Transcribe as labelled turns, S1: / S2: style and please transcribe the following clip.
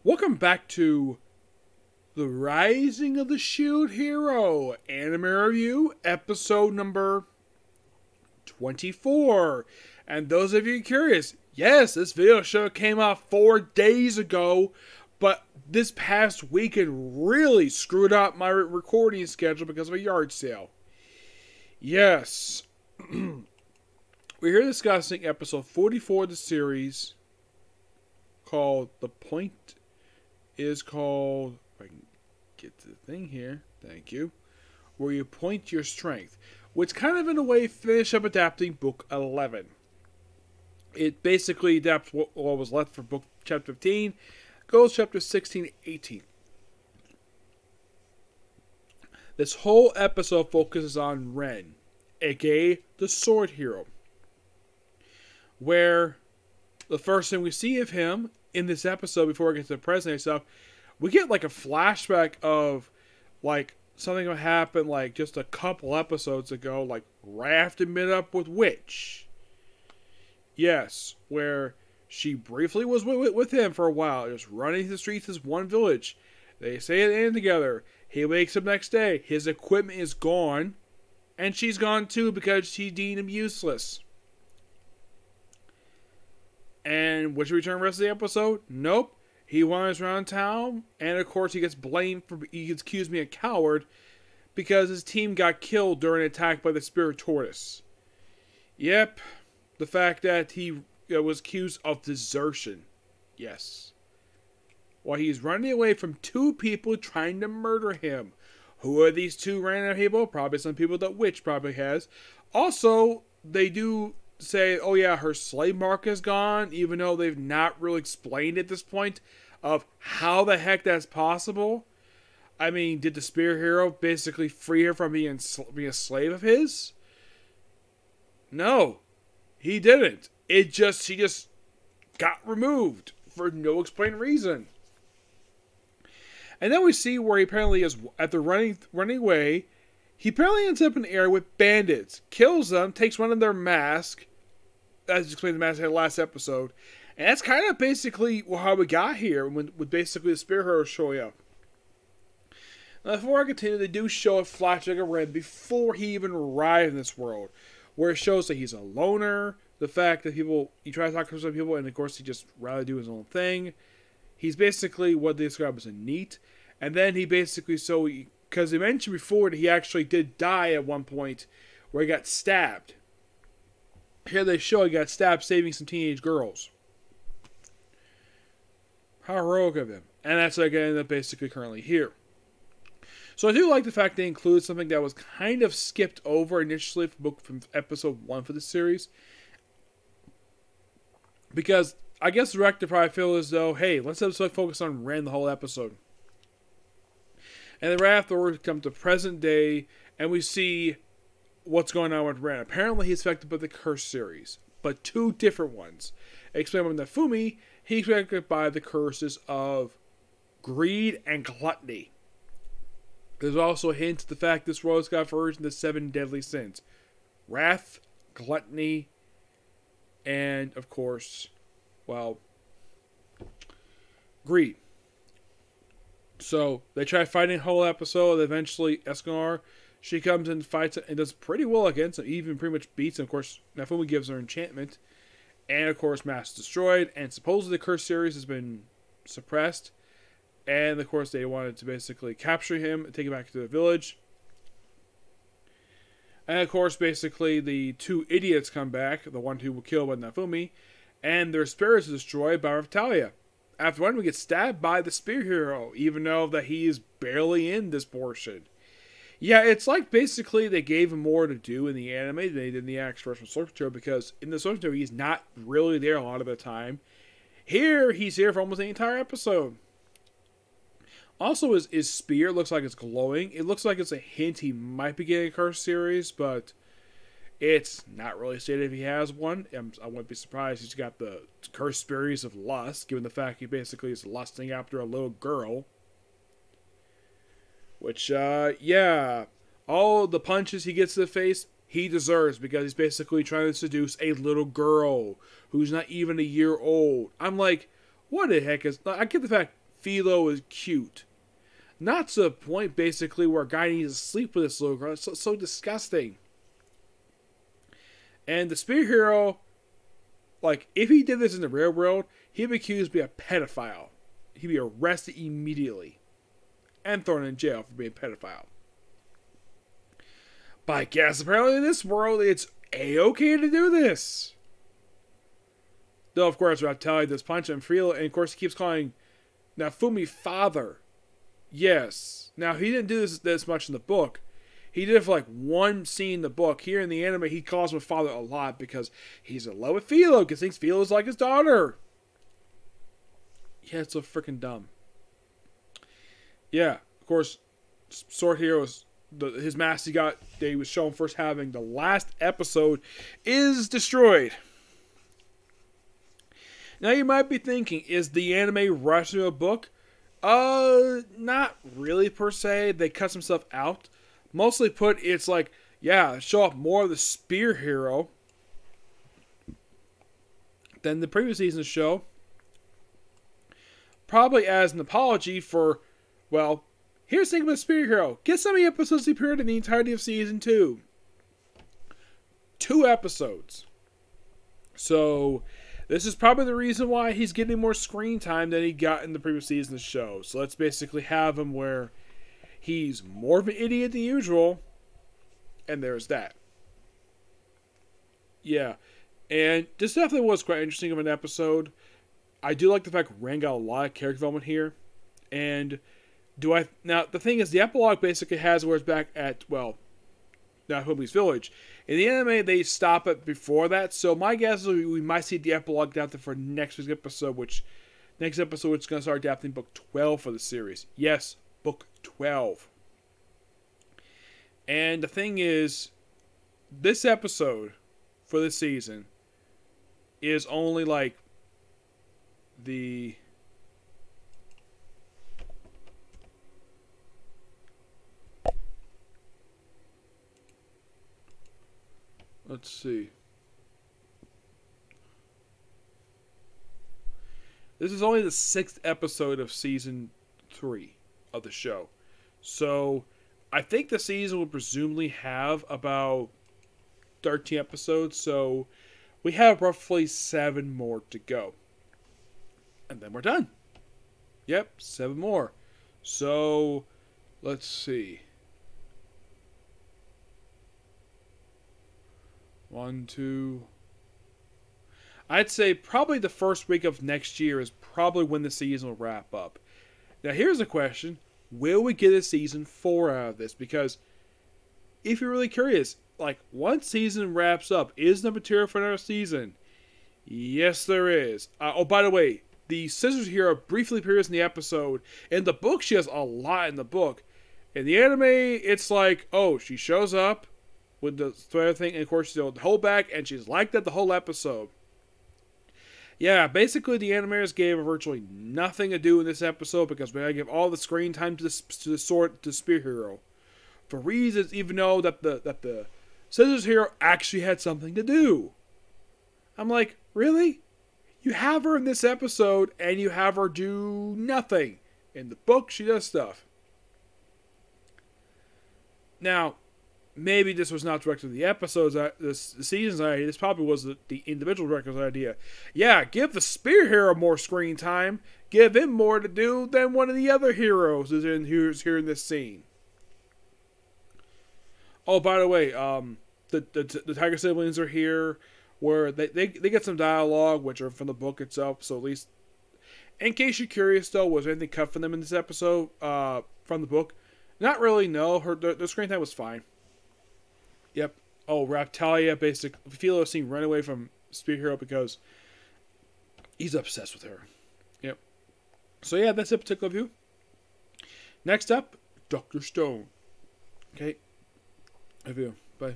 S1: Welcome back to The Rising of the Shield Hero Anime Review, episode number 24. And those of you curious, yes, this video show came out 4 days ago, but this past weekend really screwed up my recording schedule because of a yard sale. Yes. We're here discussing episode 44 of the series called The Point is called, if I can get to the thing here, thank you, where you point your strength, which kind of in a way finish up adapting book 11. It basically adapts what was left for book chapter 15, goes chapter 16 18. This whole episode focuses on Ren, aka the Sword Hero, where the first thing we see of him in this episode, before we get to the present stuff, we get like a flashback of like something that happened like just a couple episodes ago, like right after meet up with Witch. Yes, where she briefly was with him for a while, just running the streets of this one village. They say it in together. He wakes up next day, his equipment is gone, and she's gone too because she deemed him useless. And would she return the rest of the episode? Nope. He wanders around town, and of course he gets blamed for, he gets accused of being a coward because his team got killed during an attack by the Spirit Tortoise. Yep. The fact that he was accused of desertion. Yes. While he's running away from 2 people trying to murder him. Who are these 2 random people? Probably some people that Witch probably has. Also, they do say, oh yeah, her slave mark is gone, even though they've not really explained at this point of how the heck that's possible. I mean, did the Spear Hero basically free her from being a slave of his? No, he didn't. She just got removed for no explained reason. And then we see where he apparently is at the running away. He apparently ends up in an area with bandits, kills them, takes one of their masks, as explained in the mask in the last episode, and that's kind of basically how we got here, with basically the Spear Hero showing up. Now, before I continue, they do show a flashback of Ren before he even arrived in this world, where it shows that he's a loner, the fact that he tries to talk to some people, and of course he just rather do his own thing. He's basically what they describe as a NEET, and then he basically, because they mentioned before that he actually did die at one point, where he got stabbed. Here they show he got stabbed saving some teenage girls. How heroic of him. And that's like ended up basically currently here. So I do like the fact they include something that was kind of skipped over initially from episode 1 for the series. Because I guess the director probably feels as though, hey, let's focus on Ren the whole episode. And then right afterwards, we come to present day, and we see what's going on with Ren. Apparently, he's affected by the Curse series, but 2 different ones. Explained by Nafumi, he's affected by the curses of greed and gluttony. There's also a hint to the fact this world's got version of the 7 deadly sins: wrath, gluttony, and of course, well, greed. So they try fighting the whole episode. Eventually, Escanor, she comes and fights and does pretty well against him. Even pretty much beats him. Of course, Nafumi gives her enchantment, and of course, Mask destroyed. And supposedly, the Curse series has been suppressed. And of course, they wanted to basically capture him and take him back to the village. And of course, basically, the 2 idiots come back, the one who were killed by Nafumi, and their spirits are destroyed by Raphtalia. After one, we get stabbed by the Spear Hero, even though that he is barely in this portion. Yeah, it's like basically they gave him more to do in the anime than they did in the actual source material, because in the source material, he's not really there a lot of the time. Here, he's here for almost the entire episode. Also, his spear looks like it's glowing. It looks like it's a hint he might be getting a Curse series, but it's not really stated if he has one. I wouldn't be surprised he's got the Curse spears of lust, given the fact he basically is lusting after a little girl. Which, yeah, all the punches he gets to the face, he deserves, because he's basically trying to seduce a little girl who's not even a year old. I'm like, what the heck is... I get the fact Philo is cute. Not to the point, basically, where a guy needs to sleep with this little girl. It's so disgusting. And the Spear Hero, like, if he did this in the real world, he'd be accused of being a pedophile. He'd be arrested immediately. And thrown in jail for being a pedophile. But I guess apparently in this world, it's A-okay to do this. Though, of course, Raptalia does punch him freely, and of course he keeps calling Naofumi father. Yes. Now, he didn't do this much in the book. He did it for like one scene in the book. Here in the anime, he calls him father a lot because he's in love with Philo, because he thinks Philo is like his daughter. Yeah, it's so freaking dumb. Yeah, of course, Sword Hero's his mask he got that he was shown first having the last episode is destroyed. Now you might be thinking, is the anime rushed to a book? Not really per se. They cut some stuff out. Mostly put, it's like, yeah, show off more of the Spear Hero than the previous season's show. Probably as an apology for, well, here's the thing about Spear Hero. Guess how many episodes he appeared in the entirety of season 2? 2 episodes. So, this is probably the reason why he's getting more screen time than he got in the previous season of the show. So let's basically have him where he's more of an idiot than usual. And there's that. Yeah. And this definitely was quite interesting of an episode. I do like the fact Ren got a lot of character development here. And now the thing is, the epilogue basically has where it's back at, well, Naofumi's village. In the anime, they stop it before that, so my guess is we might see the epilogue adapted for next week's episode, which is going to start adapting book 12 for the series. Yes, book 12. And the thing is, this episode for this season is only like the... Let's see. This is only the 6th episode of season 3 of the show. So, I think the season will presumably have about 13 episodes. So, we have roughly 7 more to go. And then we're done. Yep, 7 more. So, let's see. 1, 2. I'd say probably the first week of next year is probably when the season will wrap up. Now here's a question. Will we get a season 4 out of this? Because if you're really curious, like once season wraps up, is there material for another season? Yes, there is. Oh, by the way, the Scissors Hero briefly appears in the episode. In the book, she has a lot in the book. In the anime, it's like, oh, she shows up with the thread thing, and of course she'll hold back, and she's like that the whole episode. Yeah, basically the animators gave her virtually nothing to do in this episode because we gotta give all the screen time to the Spear Hero, for reasons even though that the Scissors Hero actually had something to do. I'm like, really? You have her in this episode, and you have her do nothing. In the book, she does stuff. Now, maybe this was not directed to the episodes, the season's idea. This probably was the individual director's idea. Yeah, give the Spear Hero more screen time. Give him more to do than one of the other heroes who's here in this scene. Oh, by the way, the Tiger siblings are here, where they get some dialogue, which are from the book itself. So at least, in case you're curious, though, was there anything cut from them in this episode from the book? Not really. No, the screen time was fine. Yep. Oh, Raptalia basically Philo is seen run away from Spear Hero because he's obsessed with her. Yep. So yeah, that's a particular view. Next up, Dr. Stone. Okay. Review. Bye.